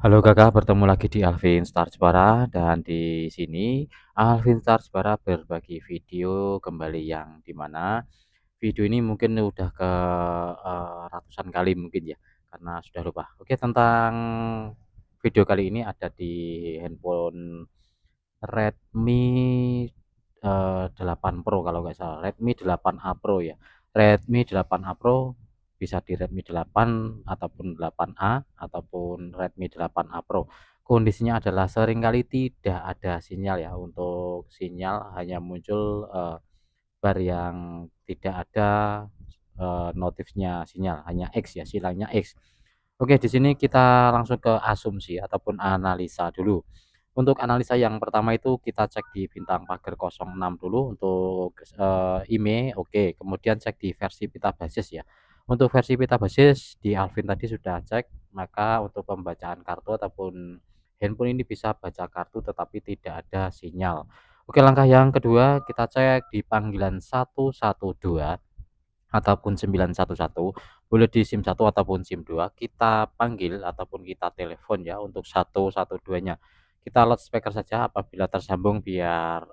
Halo Kakak, bertemu lagi di Alvin Starsbara dan di sini Alvin Starsbara berbagi video kembali yang dimana video ini mungkin udah ke ratusan kali mungkin ya karena sudah lupa. Oke, tentang video kali ini ada di handphone Redmi 8 Pro kalau nggak salah, Redmi 8A Pro ya. Redmi 8A Pro bisa di Redmi 8 ataupun 8A ataupun Redmi 8A Pro. Kondisinya adalah seringkali tidak ada sinyal ya, untuk sinyal hanya muncul, bar yang tidak ada, notifnya sinyal, hanya X ya, silangnya X. Oke, di sini kita langsung ke asumsi ataupun analisa dulu. Untuk analisa yang pertama itu kita cek di bintang pagar 06 dulu untuk, IMEI oke, kemudian cek di versi pita basis ya. Untuk versi pita basis di Alvin tadi sudah cek, maka untuk pembacaan kartu ataupun handphone ini bisa baca kartu tetapi tidak ada sinyal. Oke, langkah yang kedua kita cek di panggilan 112 ataupun 911, boleh di SIM 1 ataupun SIM 2 kita panggil ataupun kita telepon ya untuk 112-nya. Kita loudspeaker saja apabila tersambung biar,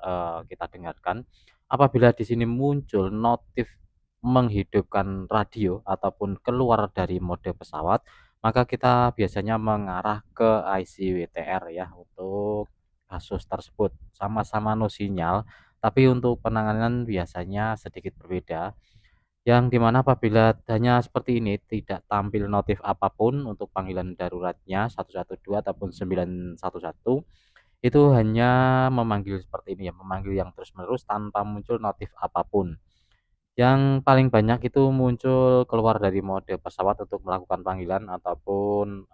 kita dengarkan. Apabila di sini muncul notif menghidupkan radio ataupun keluar dari mode pesawat, maka kita biasanya mengarah ke IC WTR ya untuk kasus tersebut. Sama-sama no sinyal, tapi untuk penanganan biasanya sedikit berbeda. Yang dimana apabila hanya seperti ini, tidak tampil notif apapun untuk panggilan daruratnya 112 ataupun 911, itu hanya memanggil seperti ini ya, memanggil yang terus-menerus tanpa muncul notif apapun. Yang paling banyak itu muncul keluar dari mode pesawat untuk melakukan panggilan ataupun,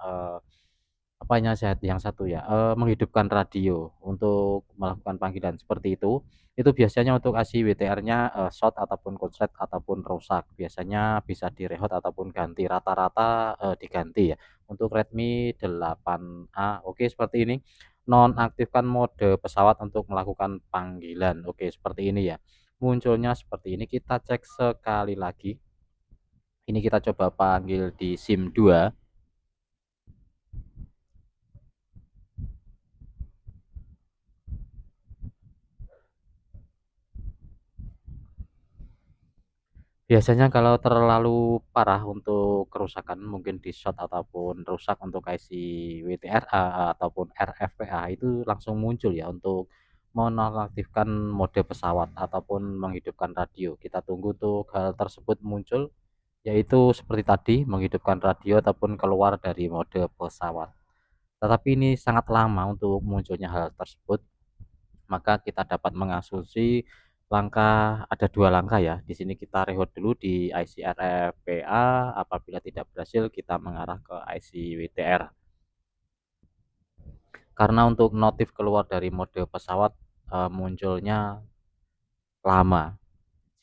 apanya yang satu ya, menghidupkan radio untuk melakukan panggilan seperti itu. Itu biasanya untuk ACWTR-nya, short ataupun konslet ataupun rusak, biasanya bisa direhot ataupun ganti, rata-rata, diganti ya. Untuk Redmi 8A oke seperti ini, nonaktifkan mode pesawat untuk melakukan panggilan, oke seperti ini ya. Munculnya seperti ini, kita cek sekali lagi, ini kita coba panggil di SIM 2. Biasanya kalau terlalu parah untuk kerusakan mungkin di short ataupun rusak untuk IC WTRA ataupun RFPA itu langsung muncul ya untuk menonaktifkan mode pesawat ataupun menghidupkan radio. Kita tunggu tuh hal tersebut muncul, yaitu seperti tadi menghidupkan radio ataupun keluar dari mode pesawat. Tetapi ini sangat lama untuk munculnya hal tersebut, maka kita dapat mengasumsi ada 2 langkah ya. Di sini kita reload dulu di IC RFPA, apabila tidak berhasil kita mengarah ke IC WTR. Karena untuk notif keluar dari mode pesawat, munculnya lama.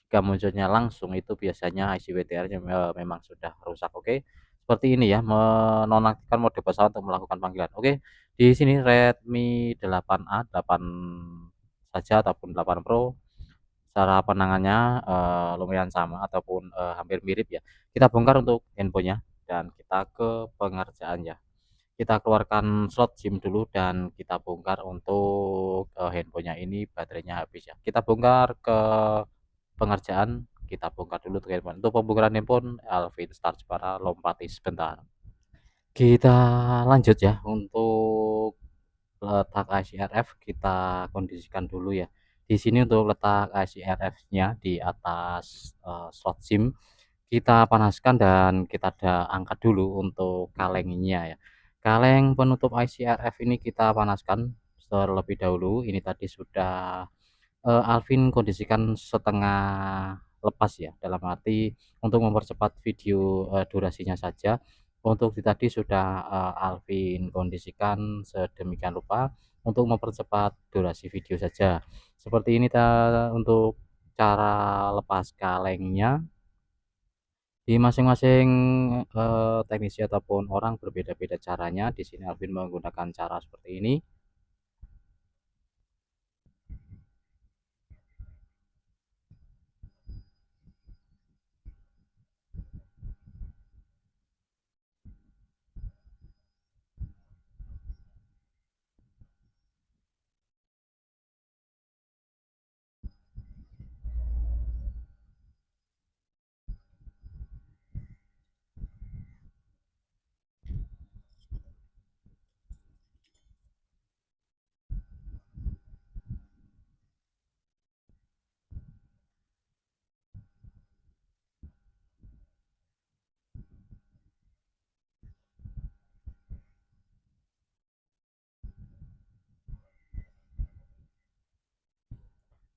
Jika munculnya langsung itu biasanya IC WTR-nya memang sudah rusak, oke. Seperti ini ya, menonaktifkan mode pesawat untuk melakukan panggilan. Oke, di sini Redmi 8A, 8 saja ataupun 8 Pro, cara penanganannya, lumayan sama ataupun, hampir mirip ya. Kita bongkar untuk handphonenya dan kita ke pengerjaan ya. Kita keluarkan slot SIM dulu dan kita bongkar untuk, handphonenya ini baterainya habis ya. Kita bongkar ke pengerjaan, kita bongkar dulu untuk handphone. Untuk pembongkaran handphone, Alvin Start para lompati sebentar. Kita lanjut ya, untuk letak IC/RF kita kondisikan dulu ya. Di sini untuk letak IC/RF-nya di atas, slot SIM, kita panaskan dan kita angkat dulu untuk kalengnya ya. Kaleng penutup IC/RF ini kita panaskan terlebih dahulu. Ini tadi sudah, Alvin kondisikan setengah lepas ya, dalam arti untuk mempercepat video, durasinya saja. Untuk tadi sudah, Alvin kondisikan sedemikian rupa untuk mempercepat durasi video saja. Seperti ini untuk cara lepas kalengnya. Di masing-masing, teknisi ataupun orang berbeda-beda caranya. Di sini Alvin menggunakan cara seperti ini.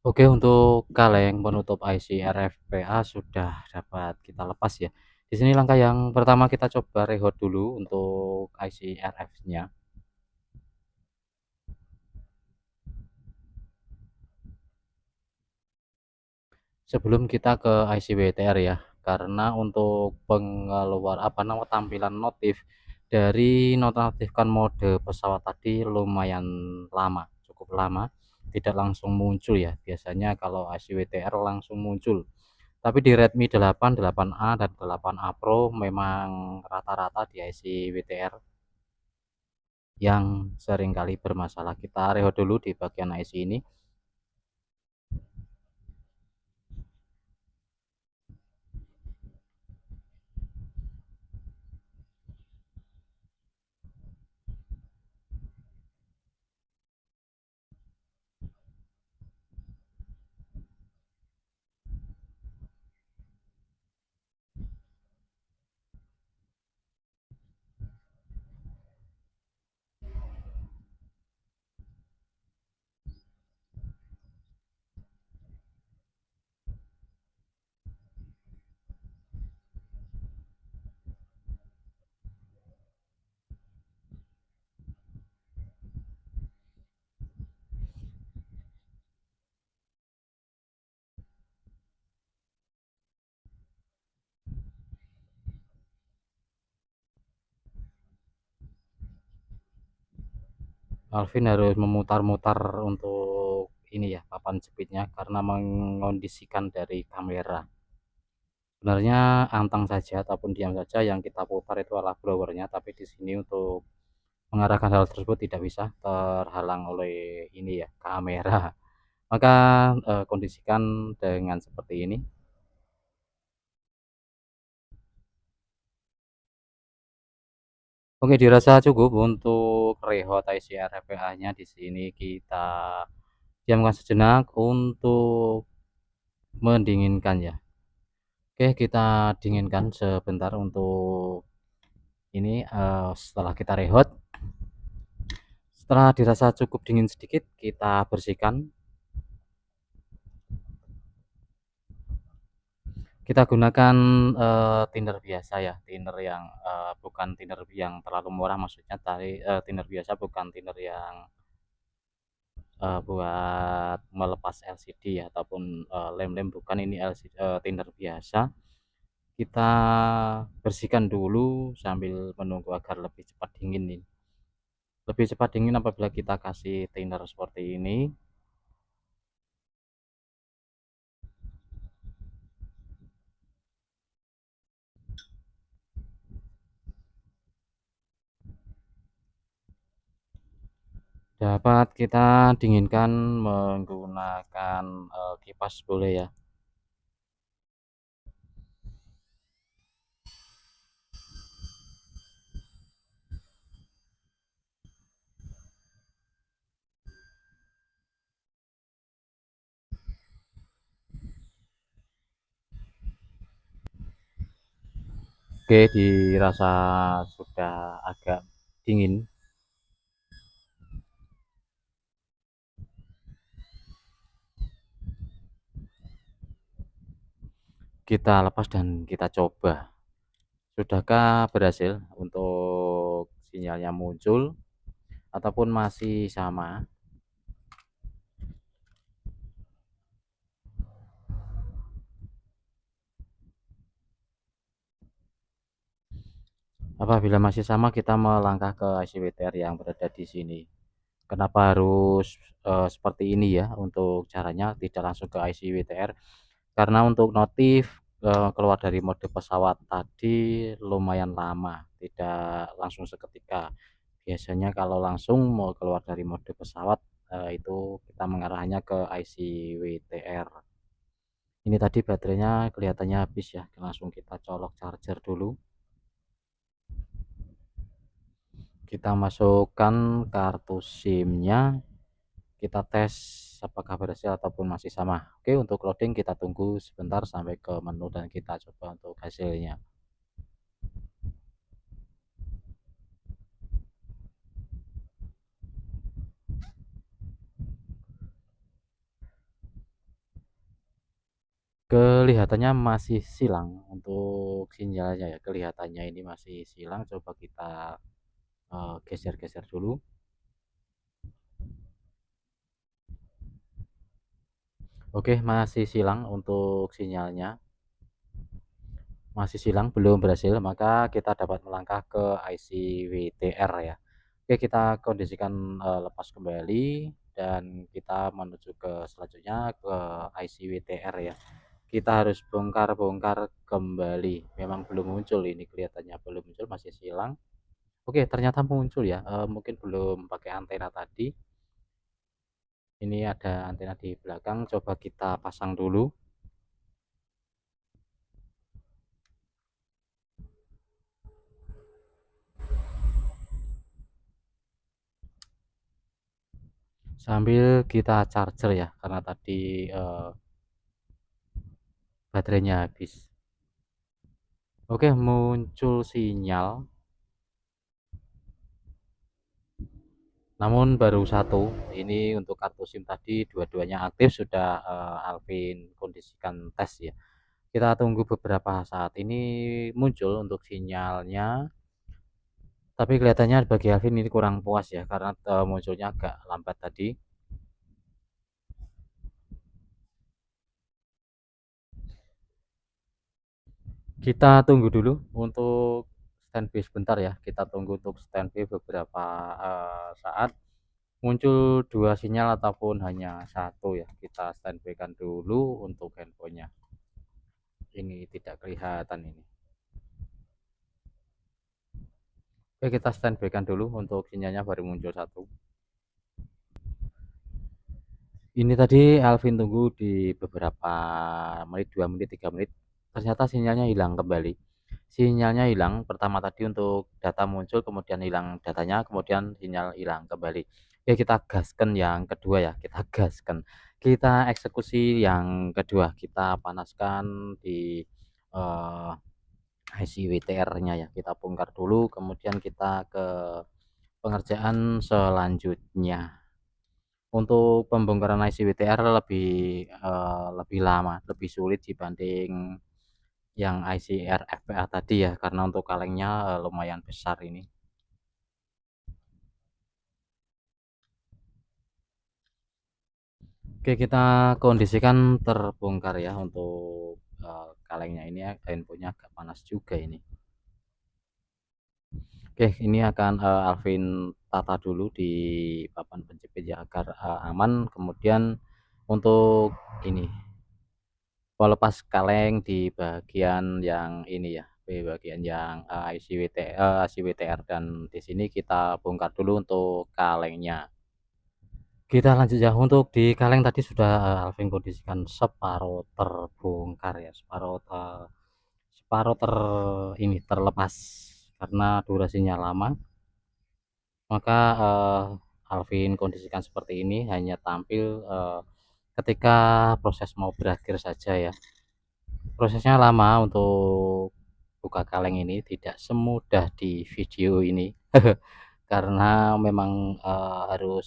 Oke, untuk kaleng penutup IC RFPA sudah dapat kita lepas ya. Di sini langkah yang pertama kita coba reload dulu untuk IC RF-nya. Sebelum kita ke IC WTR ya, karena untuk tampilan notif dari nonaktifkan mode pesawat tadi lumayan lama, cukup lama, tidak langsung muncul ya. Biasanya kalau IC WTR langsung muncul. Tapi di Redmi 8, 8A dan 8A Pro memang rata-rata di IC WTR yang seringkali bermasalah. Kita reload dulu di bagian IC ini. Alvin harus memutar-mutar untuk ini ya, papan speednya karena mengondisikan dari kamera. Sebenarnya antang saja ataupun diam saja yang kita putar itu adalah blowernya, tapi di sini untuk mengarahkan hal tersebut tidak bisa, terhalang oleh ini ya, kamera. Maka kondisikan dengan seperti ini. Oke, dirasa cukup untuk remote ICR RPA-nya. Di sini kita diamkan sejenak untuk mendinginkan ya. Oke, kita dinginkan sebentar untuk ini, setelah kita remote. Setelah dirasa cukup dingin sedikit, kita bersihkan. Kita gunakan thinner biasa ya, thinner yang bukan thinner yang terlalu murah, maksudnya tadi thinner biasa, bukan thinner yang buat melepas LCD ya, ataupun lem-lem, bukan. Ini LCD thinner biasa. Kita bersihkan dulu sambil menunggu agar lebih cepat dingin nih. Lebih cepat dingin apabila kita kasih thinner seperti ini. Dapat kita dinginkan menggunakan kipas boleh ya. Oke, dirasa sudah agak dingin. Kita lepas dan kita coba. Sudahkah berhasil untuk sinyalnya muncul ataupun masih sama? Apabila masih sama, kita melangkah ke ICWTR yang berada di sini. Kenapa harus seperti ini ya untuk caranya, tidak langsung ke ICWTR? Karena untuk notif keluar dari mode pesawat tadi lumayan lama, tidak langsung seketika. Biasanya kalau langsung mau keluar dari mode pesawat, itu kita mengarahnya ke ICWTR. Ini tadi baterainya kelihatannya habis ya, langsung kita colok charger dulu. Kita masukkan kartu SIM-nya, kita tes apakah berhasil ataupun masih sama. Oke, untuk loading kita tunggu sebentar sampai ke menu dan kita coba untuk hasilnya. Kelihatannya masih silang untuk sinyalnya ya, kelihatannya ini masih silang. Coba kita geser-geser dulu. Oke, masih silang untuk sinyalnya, masih silang, belum berhasil, maka kita dapat melangkah ke IC WTR ya. Oke, kita kondisikan lepas kembali dan kita menuju ke selanjutnya ke IC WTR ya. Kita harus bongkar-bongkar kembali. Memang belum muncul ini, kelihatannya belum muncul, masih silang. Oke, ternyata muncul ya. Mungkin belum pakai antena tadi. Ini ada antena di belakang, coba kita pasang dulu. Sambil kita charger ya, karena tadi baterainya habis. Oke, muncul sinyal, namun baru satu. Ini untuk kartu SIM tadi dua-duanya aktif, sudah Alvin kondisikan tes ya. Kita tunggu beberapa saat, ini muncul untuk sinyalnya, tapi kelihatannya bagi Alvin ini kurang puas ya, karena munculnya agak lambat tadi. Kita tunggu dulu untuk standby sebentar ya, kita tunggu untuk standby beberapa saat. Muncul dua sinyal ataupun hanya satu ya, kita standby kan dulu untuk handphonenya. Ini tidak kelihatan ini. Oke, kita standby kan dulu untuk sinyalnya, baru muncul satu. Ini tadi Alvin tunggu di beberapa menit, 2 menit, 3 menit, ternyata sinyalnya hilang kembali. Sinyalnya hilang pertama tadi untuk data muncul, kemudian hilang datanya, kemudian sinyal hilang kembali. Ya, kita gaskan yang kedua ya, kita gaskan, kita eksekusi yang kedua, kita panaskan di IC WTR-nya ya, kita bongkar dulu, kemudian kita ke pengerjaan selanjutnya. Untuk pembongkaran IC WTR lebih lama, lebih sulit dibanding yang IC RFPA tadi ya, karena untuk kalengnya lumayan besar ini. Oke, kita kondisikan terbongkar ya untuk kalengnya ini ya, handphonenya agak panas juga ini. Oke, ini akan Alvin tata dulu di papan penjepit ya, agar aman. Kemudian untuk ini pelepas kaleng di bagian yang ini ya, di bagian yang IC WTR, dan di sini kita bongkar dulu untuk kalengnya. Kita lanjut ya, untuk di kaleng tadi sudah Alvin kondisikan separuh terbongkar ya, separuh ini terlepas karena durasinya lama, maka Alvin kondisikan seperti ini, hanya tampil ketika proses mau berakhir saja ya. Prosesnya lama untuk buka kaleng ini, tidak semudah di video ini. Karena memang harus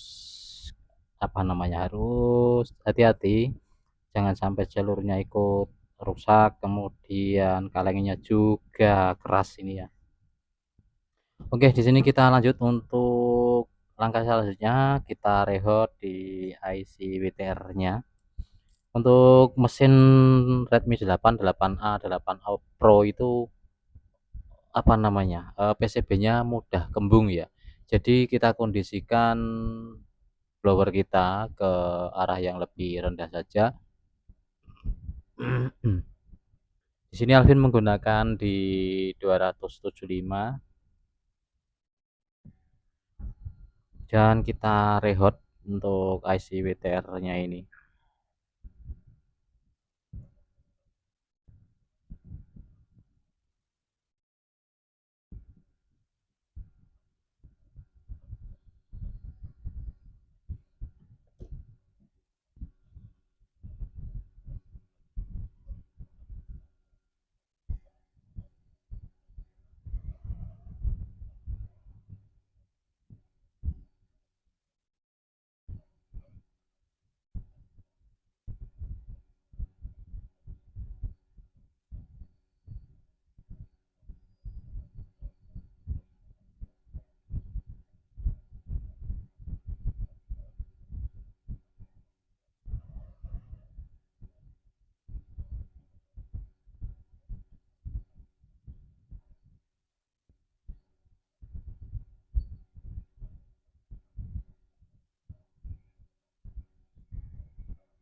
apa namanya, harus hati-hati, jangan sampai jalurnya ikut rusak, kemudian kalengnya juga keras ini ya. Oke, di sini kita lanjut untuk langkah selanjutnya, kita reload di IC WTR-nya. Untuk mesin Redmi 8, 8A, 8A Pro itu apa namanya, PCB-nya mudah kembung ya. Jadi kita kondisikan blower kita ke arah yang lebih rendah saja. Di sini Alvin menggunakan di 275, dan kita reload untuk IC WTR-nya ini.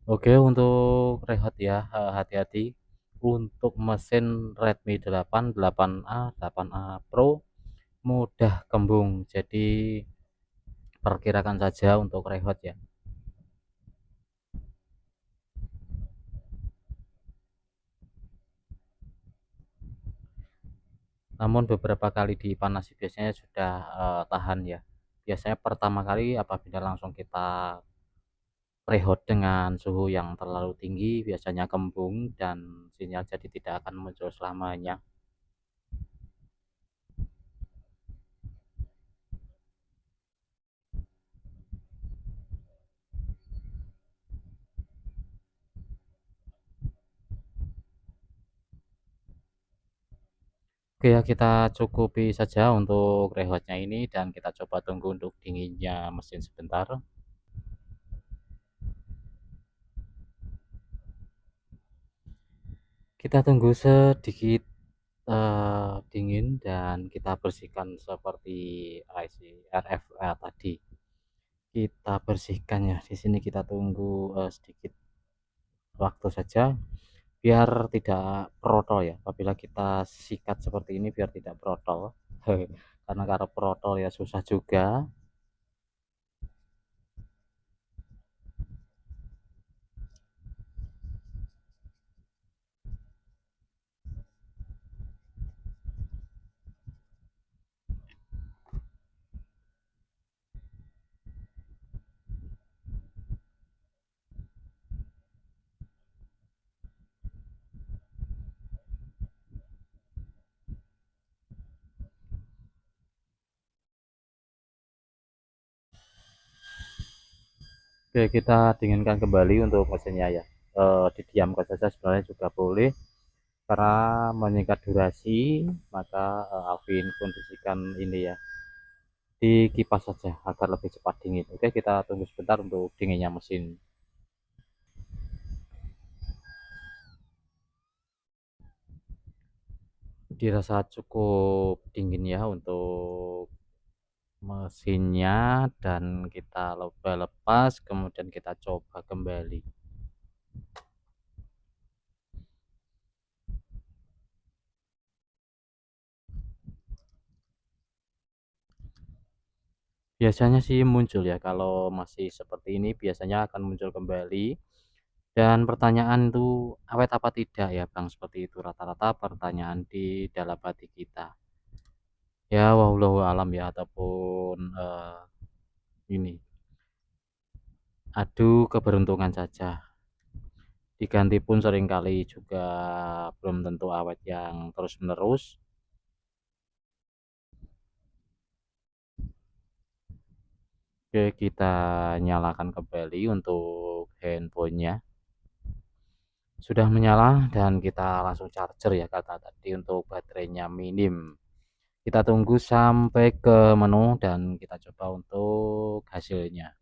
Oke, untuk rehat ya, hati-hati untuk mesin Redmi 8, 8A, 8A Pro mudah kembung. Jadi perkirakan saja untuk rehat ya. Namun beberapa kali dipanasi biasanya sudah tahan ya. Biasanya pertama kali apabila langsung kita rehat dengan suhu yang terlalu tinggi biasanya kembung dan sinyal jadi tidak akan muncul selamanya. Oke ya, kita cukupi saja untuk rehatnya ini dan kita coba tunggu untuk dinginnya mesin sebentar. Kita tunggu sedikit dingin dan kita bersihkan seperti IC RFA tadi. Kita bersihkan ya. Di sini kita tunggu sedikit waktu saja biar tidak protol ya. Apabila kita sikat seperti ini biar tidak protol. Karena kalau protol ya susah juga. Oke, kita dinginkan kembali untuk mesinnya ya. Didiamkan saja sebenarnya juga boleh karena meningkat durasi, maka Alvin kondisikan ini ya di kipas saja agar lebih cepat dingin. Oke, kita tunggu sebentar untuk dinginnya mesin. Dirasa cukup dingin ya untuk mesinnya dan kita coba lepas kemudian kita coba kembali. Biasanya sih muncul ya kalau masih seperti ini biasanya akan muncul kembali. Dan pertanyaan itu awet apa tidak ya Bang, seperti itu rata-rata pertanyaan di dalam hati kita. Ya wallahu alam ya ataupun ini adu keberuntungan saja. Diganti pun seringkali juga belum tentu awet yang terus-menerus. Oke, kita nyalakan kembali untuk handphonenya. Sudah menyala dan kita langsung charger ya kata tadi untuk baterainya minim. Kita tunggu sampai ke menu dan kita coba untuk hasilnya.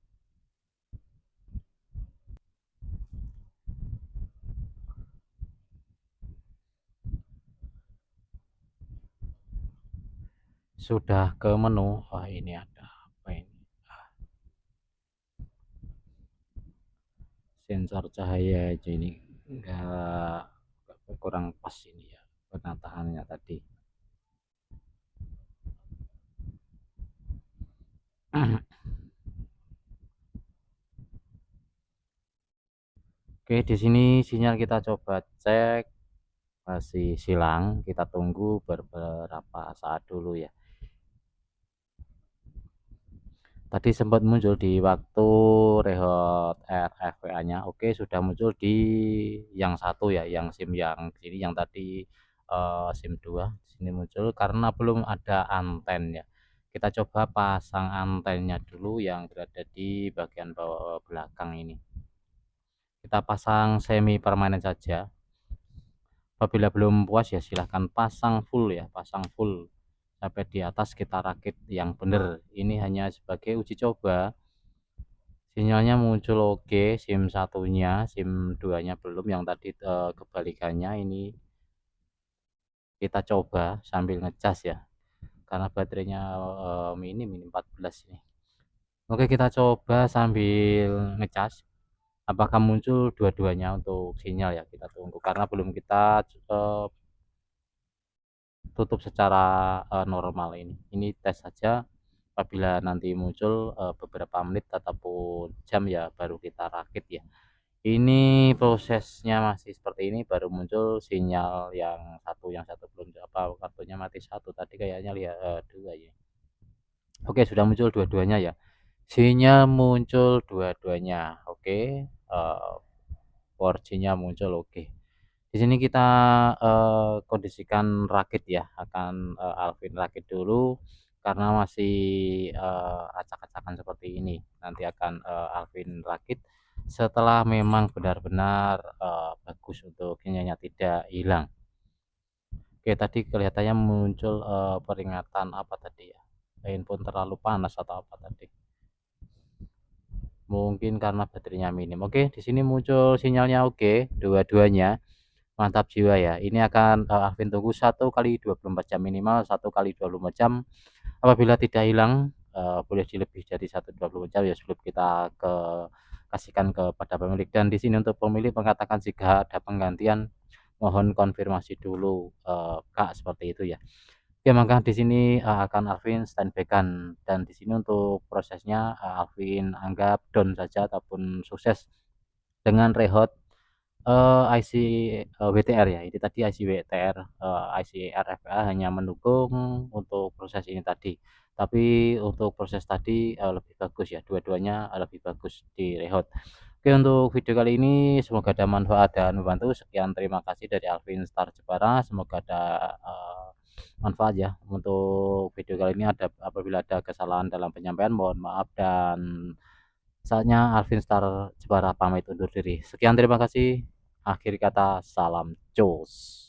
Sudah ke menu. Wah, ini ada apa ini? Sensor cahaya aja ini enggak kurang pas ini ya penataannya tadi. Oke, di sini sinyal kita coba cek masih silang. Kita tunggu beberapa saat dulu ya. Tadi sempat muncul di waktu rehat RFPA-nya. Oke, sudah muncul di yang satu ya, yang SIM yang sini yang tadi SIM 2 sini muncul karena belum ada anten ya. Kita coba pasang antennya dulu yang berada di bagian bawah belakang ini. Kita pasang semi permanen saja. Apabila belum puas ya silahkan pasang full ya, pasang full sampai di atas kita rakit yang benar. Ini hanya sebagai uji coba. Sinyalnya muncul oke, SIM satunya, SIM 2-nya belum, yang tadi kebalikannya ini kita coba sambil ngecas ya. Karena baterainya minim 14 ini. Oke, kita coba sambil ngecas. apakah muncul dua-duanya untuk sinyal ya, kita tunggu karena belum kita, tutup secara, normal ini. Ini tes saja, apabila nanti muncul, beberapa menit ataupun jam ya baru kita rakit ya. Ini prosesnya masih seperti ini, baru muncul sinyal yang satu belum apa, kartunya mati satu tadi kayaknya 2 ya. Oke, sudah muncul dua-duanya ya. Sinyal muncul dua-duanya, oke, 4G-nya muncul, oke. Di sini kita, kondisikan rakit ya, akan, Alvin rakit dulu karena masih, acak-acakan seperti ini. Nanti akan, Alvin rakit setelah memang benar-benar, bagus untuk sinyalnya tidak hilang. Oke, tadi kelihatannya muncul, peringatan apa tadi ya, handphone terlalu panas atau apa tadi, mungkin karena baterainya minim. Oke, di sini muncul sinyalnya oke, dua-duanya. Mantap jiwa ya. Ini akan, Alvin tunggu 1 kali 24 jam, minimal 1 kali 24 jam. Apabila tidak hilang, boleh lebih dari 1 24 jam ya sebelum kita kasihkan kepada pemilik. Dan di sini untuk pemilik mengatakan jika ada penggantian mohon konfirmasi dulu, Kak, seperti itu ya. Ya maka di sini, akan Alvin standby-kan dan di sini untuk prosesnya, Alvin anggap down saja ataupun sukses dengan rehot IC, WTR ya, ini tadi IC WTR, IC RFA hanya mendukung untuk proses ini tadi. Tapi untuk proses tadi, lebih bagus ya, dua-duanya, lebih bagus direhot. Oke, untuk video kali ini semoga ada manfaat dan membantu. Sekian, terima kasih dari Alvin Star Jepara, semoga ada, manfaat ya. Untuk video kali ini apabila ada kesalahan dalam penyampaian mohon maaf dan saatnya Alvin Star Jepara pamit undur diri. Sekian, terima kasih. Akhir kata, salam cus.